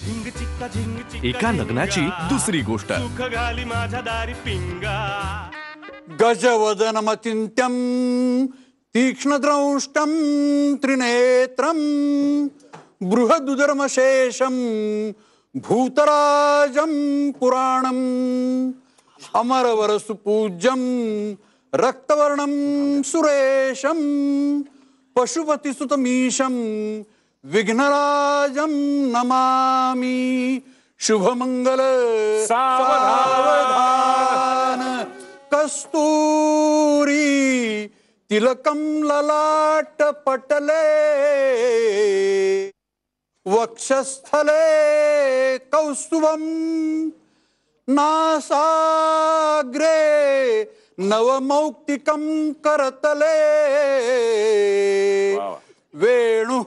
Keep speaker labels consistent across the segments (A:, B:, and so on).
A: एका लग्नाची दुसरी गोष्ट.
B: गजवदनमचिन्त्यं तीक्ष्णद्रंष्टं त्रिनेत्रं बृहदुदर्मशेषं भूतराजं पुराणम् अमरवरसुपूज्यं रक्तवर्णं सुरेशं पशुपतिसुतमीशं विघ्नराजं नमामि. शुभमंगल सावधान कस्तूरी तिलकं ललाट पटले वक्षस्थले कौस्तुभं नासाग्रे नवमौक्तिकं करतले वेणु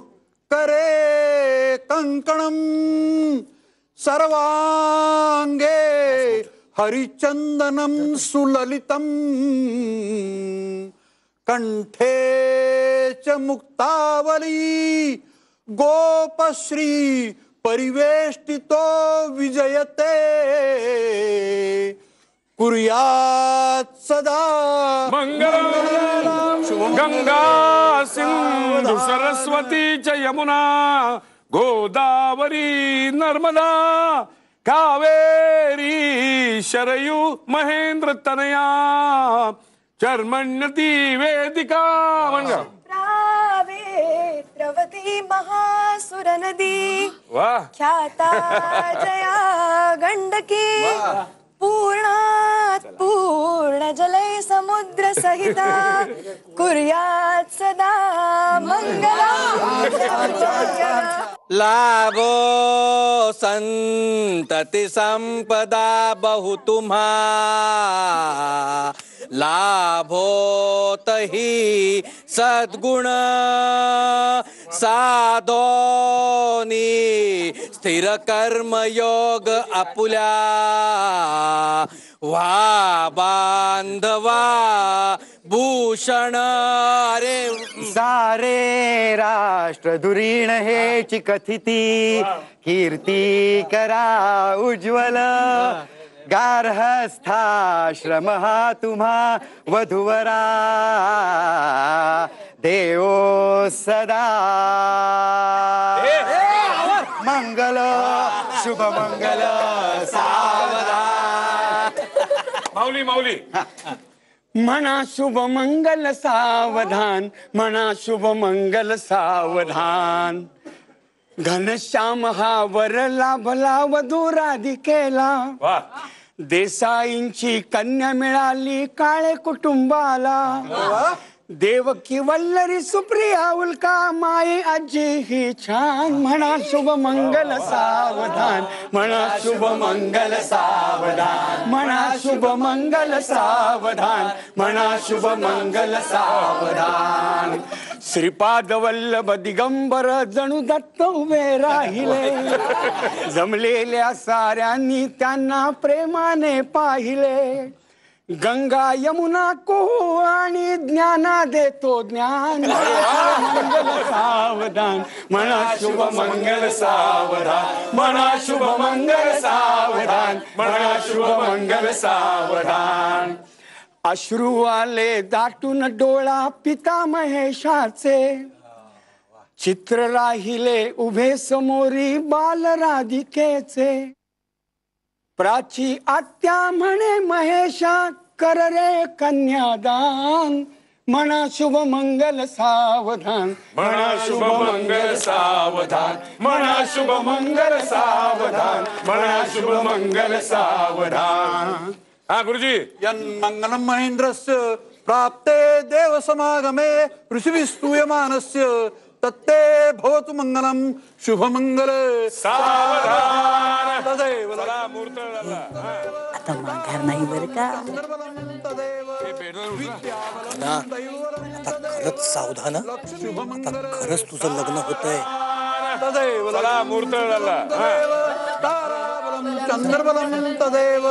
B: करे कंकणं सर्वांगे हरिचंदनं सुललितं कंठे च मुक्तावली गोपश्री परिवेष्टितो विजयते कुर्यात् सदा
C: मंगलम. गंगा सिंधु सरस्वती च यमुना गोदावरी नर्मदा कावेरी शरयू महेंद्र तनया चर्मण्यती वेदिका.
D: प्रावेत्रवती महासुर नदी ख्याता जया गंडकी पूर्णात् पूर्ण जलय समुद्र सहिता कुर्यात् सदा मंगलम्.
E: लाभो संतति संपदा बहु तुम्हा लाभो तही सद्गुण साधोनी स्थिर कर्म योग आपुल्या वा बांधवा भूषण. अरे
F: सारे राष्ट्र धुरीण हेची कथिती कीर्ती करा उज्ज्वल गार्हस्थाश्रम हा तुम्हा वधूवरा देवो सदा मंगल शुभ मंगल सावधान.
C: माऊली माऊली
G: म्हणा शुभ मंगल सावधान म्हणा शुभ मंगल सावधान. घनश्याम हा वर लाभला वधू राधिकेला देसाईंची कन्या मिळाली काळे कुटुंबाला. देवकी वल्लरी सुप्रिया उल्का माई आजी ही छान. म्हणा शुभ मंगल सावधान म्हणा शुभ मंगल सावधान म्हणा शुभ मंगल सावधान म्हणा शुभ मंगल सावधान. श्रीपाद वल्लभ दिगंबर जणू दत्त उभे राहिले जमलेल्या साऱ्यांनी त्यांना प्रेमाने पाहिले. गंगा यमुना कोहो आणि ज्ञाना देतो ज्ञान. मंगल सावधान म्हणा शुभ मंगल सावधान म्हणा शुभ मंगल सावधान म्हणा शुभ मंगल सावधान. अश्रू आले दाटून डोळा पिता महेशाचे चित्र राहिले उभे समोरी बाल राधिकेचे. प्राची आत्या म्हणे महेशा कर रे कन्यादान. म्हणा शुभ मंगल सावधान म्हणा शुभ मंगल सावधान म्हणा शुभ मंगल सावधान म्हणा शुभ मंगल सावधान.
C: हा गुरुजी.
B: यन्मंगलं महेन्द्रस्य प्राप्ते देव समागमे पृथ्वीस्तूयमानस्य तत्ते भवतु मंगलम शुभमंगल
C: सावधान.
B: तदेव
C: मूर्त
H: आता माघार नाही बरं का.
E: आता खरंच सावधान. आता खरंच तुझं लग्न होतंय.
B: तदेव
C: मूर्त
B: चंद्रबलं तदेव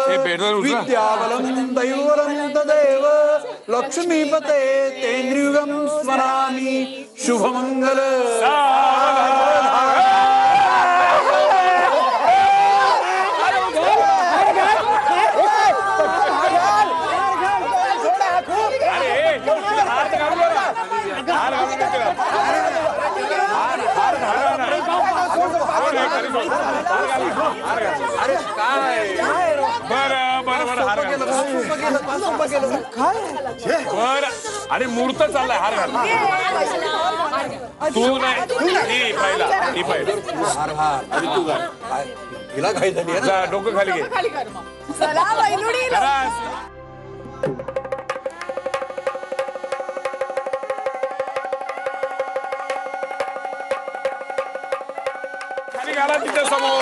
B: विद्याबलं दैवबलं तदेव लक्ष्मीपते तेन्द्रियुगं स्मरामि शुभमंगल.
C: अरे काय बरं बरं बरं हार बरं. अरे मुहूर्त चाललाय हार घाल. तू नाही ही पहिला आणि तू घाल.
B: हिला काय झाली
C: जा, डोकं खाली घे.
D: चला बैलुडी
C: करा. खाली घाला तिच्या समोर.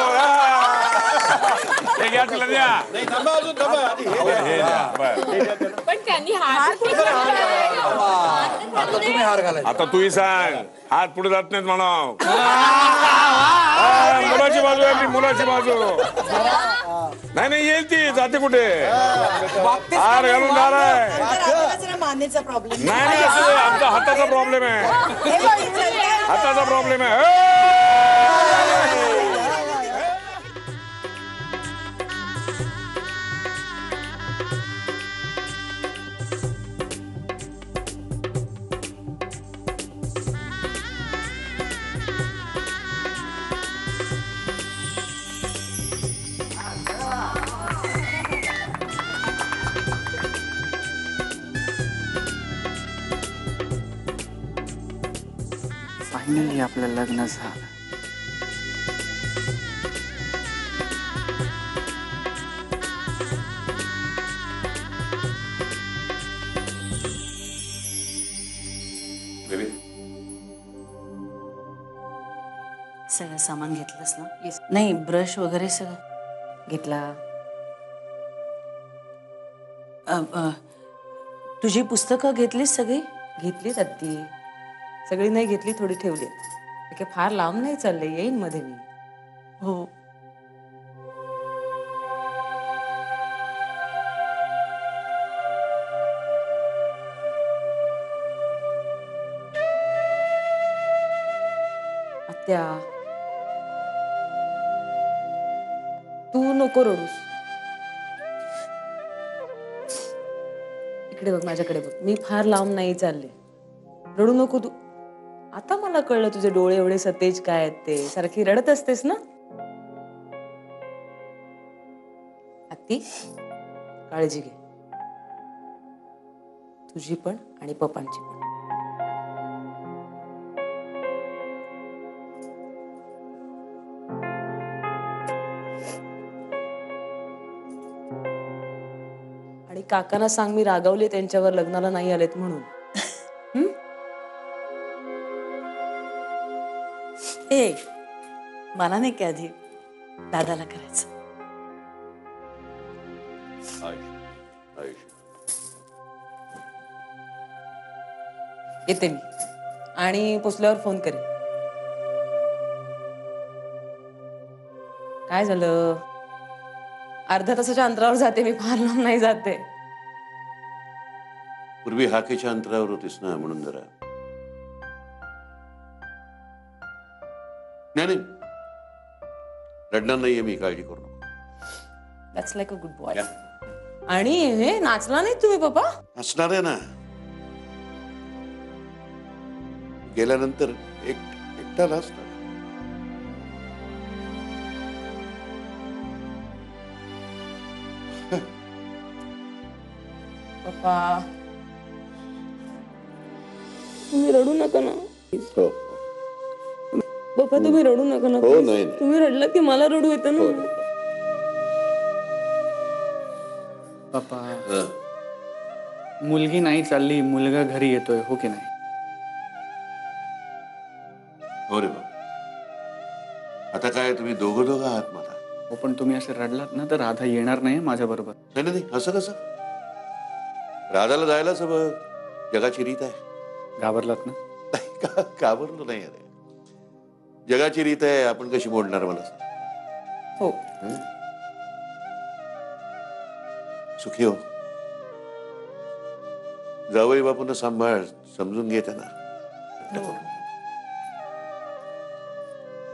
C: हे घ्या तिला द्या. हे द्या. बरं.
I: पण त्यांनी हात
B: तुम्ही हार घालायचा.
C: आता तूही सांग हात पुढे जात नाहीत म्हणा. मुलाची बाजू आहे, मुलाची बाजू. नाही नाही येईल ती, जाते कुठे. हार घालून आहे.
D: मानेचा प्रॉब्लेम
C: नाही नाही असं नाही. आमचा हाताचा प्रॉब्लेम आहे. हाताचा प्रॉब्लेम आहे.
G: फायनली आपलं लग्न झालं.
H: सगळं सामान घेतलंस ना? नाही, ब्रश वगैरे सगळं घेतला. तुझी पुस्तकं घेतलीस सगळी?
J: घेतलीच ती सगळी नाही घेतली, थोडी ठेवली. काही फार लांब नाही चालले, येईन मध्ये मी.
H: हो.
J: आत्या तू नको रडूस. इकडे बघ, माझ्याकडे बघ. मी फार लांब नाही चालले. रडू नको तू. आता मला कळलं तुझे डोळे एवढे सतेज काय आहेत ते. सारखी रडत असतेस ना. आत्ती काळजी घे, तुझी पण आणि पप्पांची पण. आणि काकांना सांग मी रागावले त्यांच्यावर, लग्नाला नाही आलेत म्हणून.
H: ए मला नाही का आधी दादाला करायचं.
J: येते मी आणि पोचल्यावर फोन करेन. काय झालं? अर्ध्या तासाच्या अंतरावर जाते मी, फार लांब नाही जाते.
K: पूर्वी हाकेच्या अंतरावर होतीस ना, म्हणून जरा. नाही रडणार नाहीये मी, काळजी करू नको.
J: That's like a good boy. आणि हे नाचला नाही तुम्ही पप्पा?
K: असणार आहे ना, गेल्यानंतर एकटाला असणार.
J: पप्पा तुम्ही रडू नका ना.
K: हो
J: पप्पा तुम्ही रडू नका ना.
K: हो नाही
J: तुम्ही रडला की मला रडू येतं ना.
G: पप्पा मुलगी नाही चालली, मुलगा घरी येतोय, हो की नाही?
K: हो रे बाबा. आता काय तुम्ही दोघं आहात मला.
G: हो पण तुम्ही असे रडलात ना तर राधा येणार नाही माझ्या बरोबर.
K: नाही नाही असं कसं? राधाला जायलाच हवं, जगाची रीत आहे.
G: घाबरलात ना?
K: घाबरलो नाही अरे, जगाची रीत आहे, आपण कशी मोडणार मला?
J: हो
K: सुखी हो. जावई बापूंना सांभाळ, समजून घे त्यांना.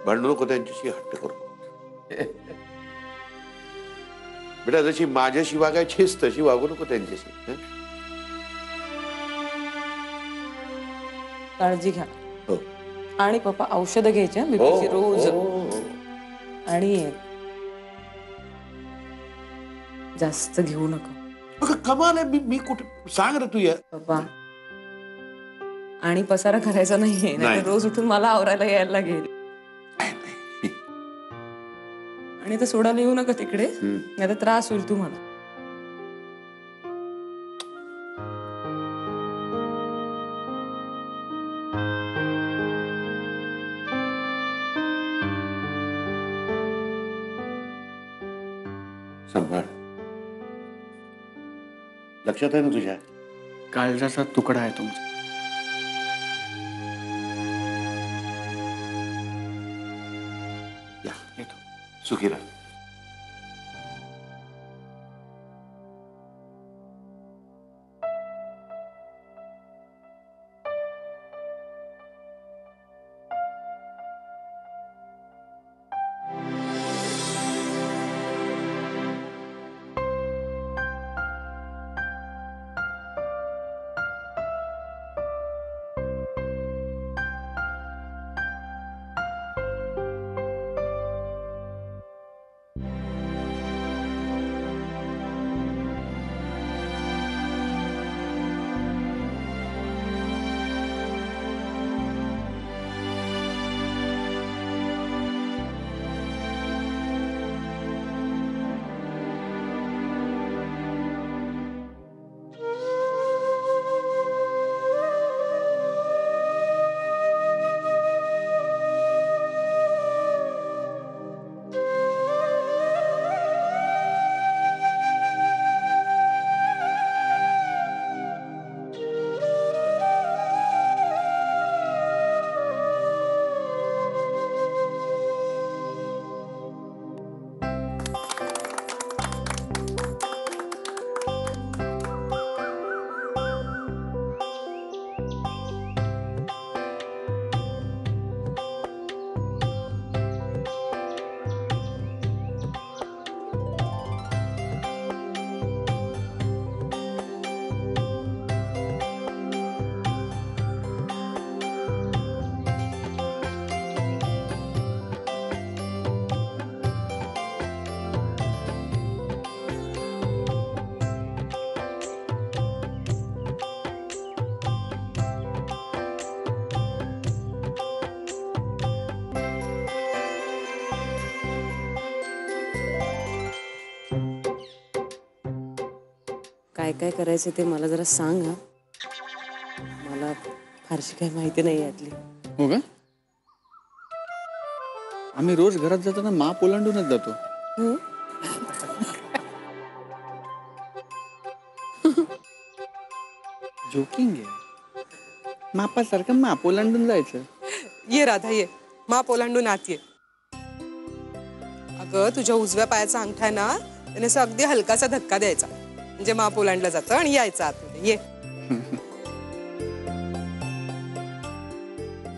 K: भांडू नको त्यांच्याशी, हट्ट करू. बेटा जशी माझ्याशी वागायचीच तशी वागू नको त्यांच्याशी.
J: काळजी घ्या.
K: हो.
J: आणि पप्पा औषधं घ्यायची बीपीची रोज. आणि जास्त घेऊ नका
B: कमाल आहे. मी कुठे सांग रे तू या
J: बाबा. आणि पसारा करायचा नाहीये, नाही रोज उठून मला आवरायला यायला लागेल. आणि तर सोडायला येऊ नका तिकडे, नाही तर त्रास होईल तुम्हाला.
K: सांभाळ. लक्षात आहे ना तुझ्या?
G: काळजाचा तुकडा आहे तुमचा.
K: या येतो. सुखी राहा.
J: काय काय करायचं ते मला जरा सांग हा. मला फारशी काही माहिती नाही यातली.
G: हो का? आम्ही रोज घरात जाताना माप ओलांडूनच जातो. जोकिंग आहे. मापासारखं माप ओलांडून जायचं.
D: ये राधा ये, माप ओलांडून आत ये. अगं तुझ्या उजव्या पायाचा अंगठा आहे ना, त्याने असं अगदी हलकासा धक्का द्यायचा, म्हणजे माप ओलांडलं जातं आणि यायचं आतमध्ये. ये.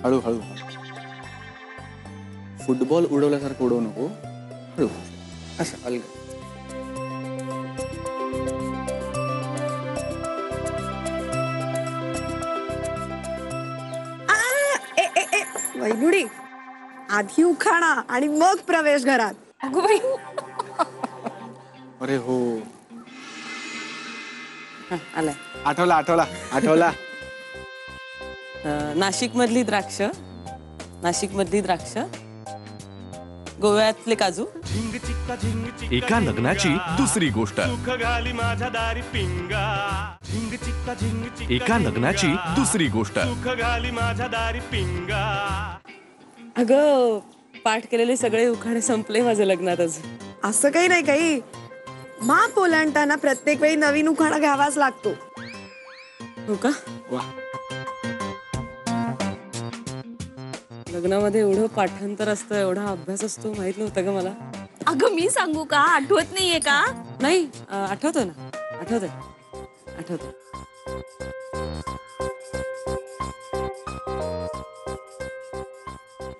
G: हळूहळू. फुटबॉल उडवल्यासारखं उडवू नको. हळू असं अलग.
D: वैनुडी, आधी उखाणा आणि मग प्रवेश घरात. अगो बाई.
G: अरे हो,
J: आलाय.
G: आठवला.
J: नाशिक मधली द्राक्ष, नाशिक मधली द्राक्ष, गोव्यातले काजू.
A: एका लग्नाची दुसरी गोष्ट. एका लग्नाची दुसरी गोष्ट.
J: अगं पाठ केलेले सगळे उखाणे संपले माझं लग्नात अजून.
D: असं काही नाही, काही माप ओलांडताना प्रत्येक वेळी नवीन उखाणा घ्यावाच लागतो.
J: हो का?
G: वा.
J: लग्नामध्ये एवढं पाठांतर असतं, एवढा अभ्यास असतो, माहित नव्हतं का मला.
H: अगं मी सांगू का? आठवत नाहीये का?
J: नाही आठवतोय ना, आठवतोय.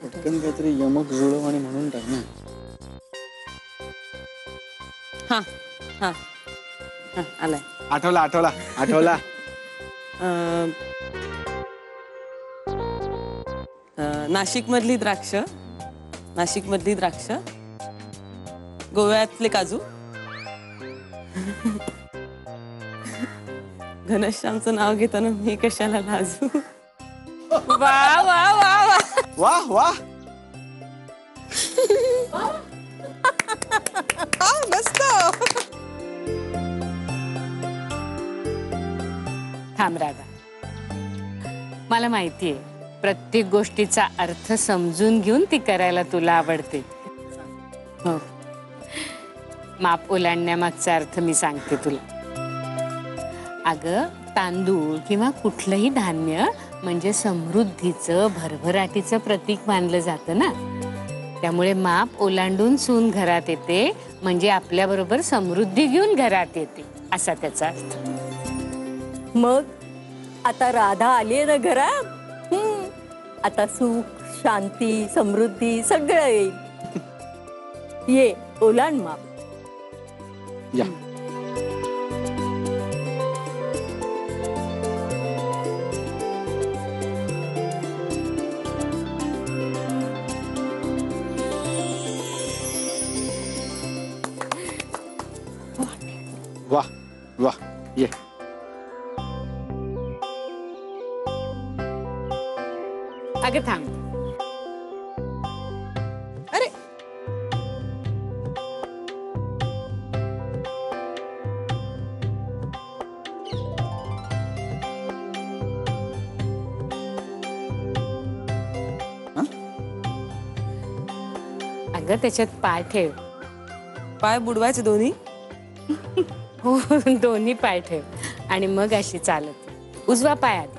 G: पटकन काहीतरी यमक जुळव आणि म्हणून टाक ना.
J: हा हा हा आलाय.
G: आठवला.
J: नाशिक मधली द्राक्ष, नाशिक मधली द्राक्ष, गोव्यातले काजू. घनश्यामचं नाव घेताना मी कशाला लाजू. वा वा वा वा.
F: वाह वाह.
D: मस्त.
H: थांब राधा, मला माहितीये प्रत्येक गोष्टीचा अर्थ समजून घेऊन ती करायला तुला आवडते. हो, माप ओलांडण्यामागचा अर्थ मी सांगते तुला. अगं, तांदूळ किंवा कुठलंही धान्य म्हणजे समृद्धीचं, भरभराटीचं प्रतीक मानलं जातं ना. त्यामुळे माप ओलांडून सून घरात येते म्हणजे आपल्याबरोबर समृद्धी घेऊन घरात येते, असा त्याचा अर्थ.
I: मग आता राधा आली ना घरात, आता सुख, शांती, समृद्धी सगळं येईल. ये ओलांड माप.
G: या. वाह वाह. ये.
H: अगं थांब.
D: अरे
H: अगं त्याच्यात पाय ठेव.
D: पाय बुडवायचे दोन्ही.
H: हो, दोन्ही पाय ठेव आणि मग अशी चालत. उजवा पाय आधी.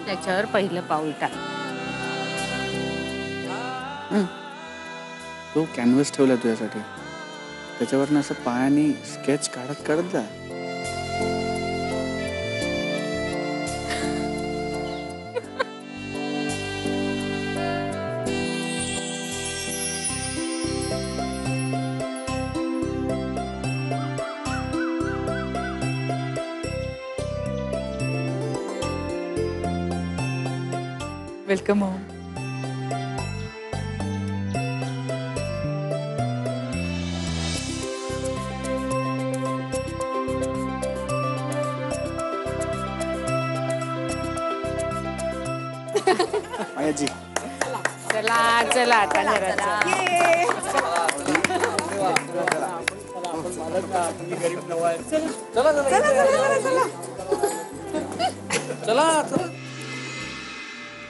H: त्याच्यावर पहिलं पाऊल टाक.
G: तो कॅनव्हस ठेवला तुझ्यासाठी, त्याच्यावरनं असं पायाने स्केच काढत काढत जा.
J: Welcome home.
G: मायाजी.
H: चला चला आता घरात जा.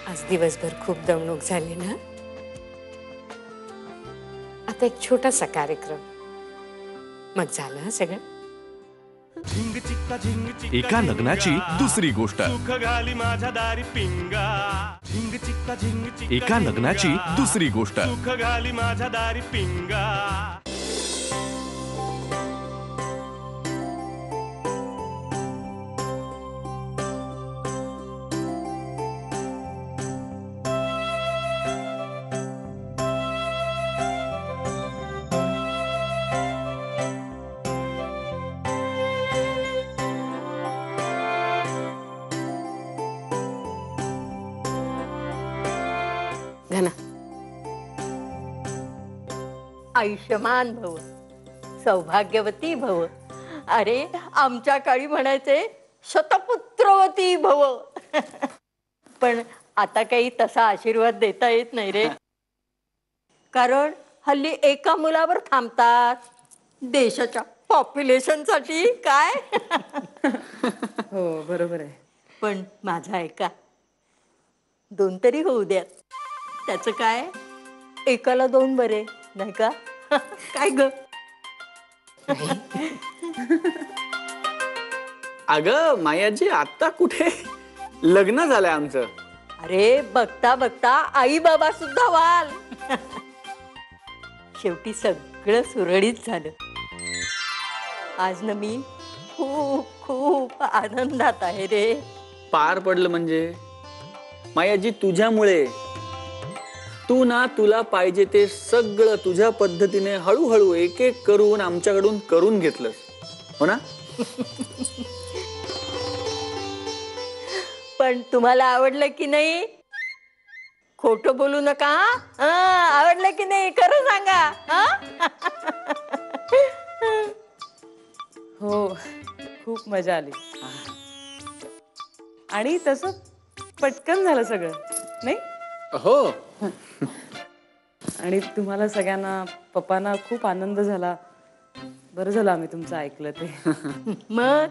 H: आज दिवसभर खूप दमणूक झाली ना. आता एक छोटासा कार्यक्रम, मग झालं सगळं.
A: एका लग्नाची दुसरी गोष्ट. एका लग्नाची दुसरी गोष्ट.
H: घना.
I: आयुष्यमान भव, सौभाग्यवती भव. अरे आमच्या काळी म्हणायचे शतपुत्रवती भव. पण आता काही तसा आशीर्वाद देता येत नाही रे, कारण हल्ली एका मुलावर थांबतात देशाच्या पॉप्युलेशनसाठी. काय
J: हो बरोबर आहे.
I: पण माझा ऐका, 2 तरी होऊ द्यात. त्याचं काय, एकाला 2 बरे नाही का. काय ग.
G: अगं मायाजी, आता कुठे लग्न झालंय आमचं.
I: अरे बघता बघता आई बाबा सुद्धा व्हाल. शेवटी सगळं सुरळीत झालं. आज ना मी खूप खूप आनंदात आहे रे.
G: पार पडलं म्हणजे मायाजी तुझ्यामुळे. तू ना तुला पाहिजे ते सगळं तुझ्या पद्धतीने हळूहळू एक एक करून आमच्याकडून करून घेतलंस, हो ना?
I: पण तुम्हाला आवडलं की नाही? खोटं बोलू नका. हा, आवडलं की नाही खरं सांगा. हा?
J: हो, खूप मजा आली. आणि तसं पटकन झालं सगळं, नाही?
G: हो.
J: आणि तुम्हाला सगळ्यांना, पप्पांना खूप आनंद झाला. बरं झालं आम्ही तुमचं ऐकलं ते.
I: मग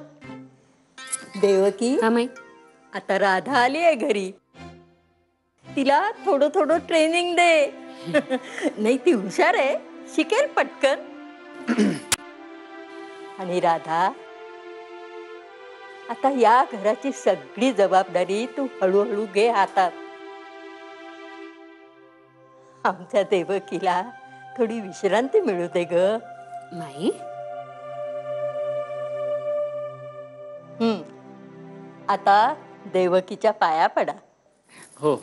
I: देवकी,
H: हा माई,
I: आता राधा आली आहे घरी. तिला थोडं थोडं ट्रेनिंग दे. नाही, ती हुशार आहे, शिकेल पटकन. आणि राधा, आता या घराची सगळी जबाबदारी तू हळूहळू घे हातात. आमच्या देवकीला थोडी विश्रांती मिळू दे ग.
H: माई,
I: आता देवकीच्या पाया पडा.
G: हो.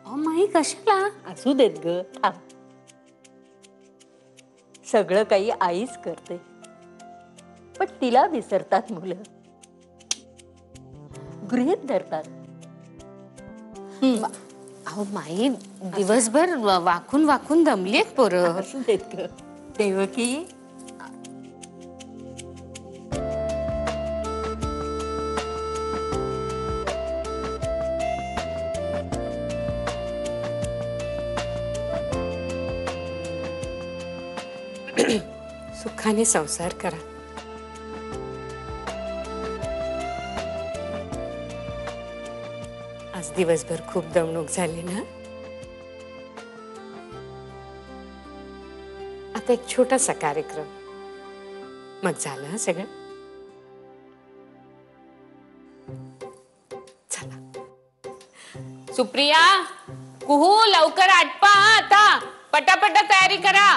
H: अहो माई, कशाला?
I: असू देत ग, थांब. सगळं काही आईच करते, पण तिला विसरतात मुलं, गृहीत धरतात.
H: अहो माई, दिवसभर वाकून वाकून दमलीत पोरं.
I: असू देत ग. देवकी,
H: सुखाने संसार करा. आज दिवसभर खूप दमणूक झाली ना. आता एक छोटासा कार्यक्रम, मग झालं हं सगळं. चला. सुप्रिया, कुहू, लवकर आटपा हं आता. पटापटा तयारी करा.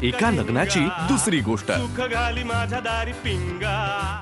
A: एका लग्नाची दुसरी गोष्ट.
L: सुख घाली माझ्या दारी पिंगा.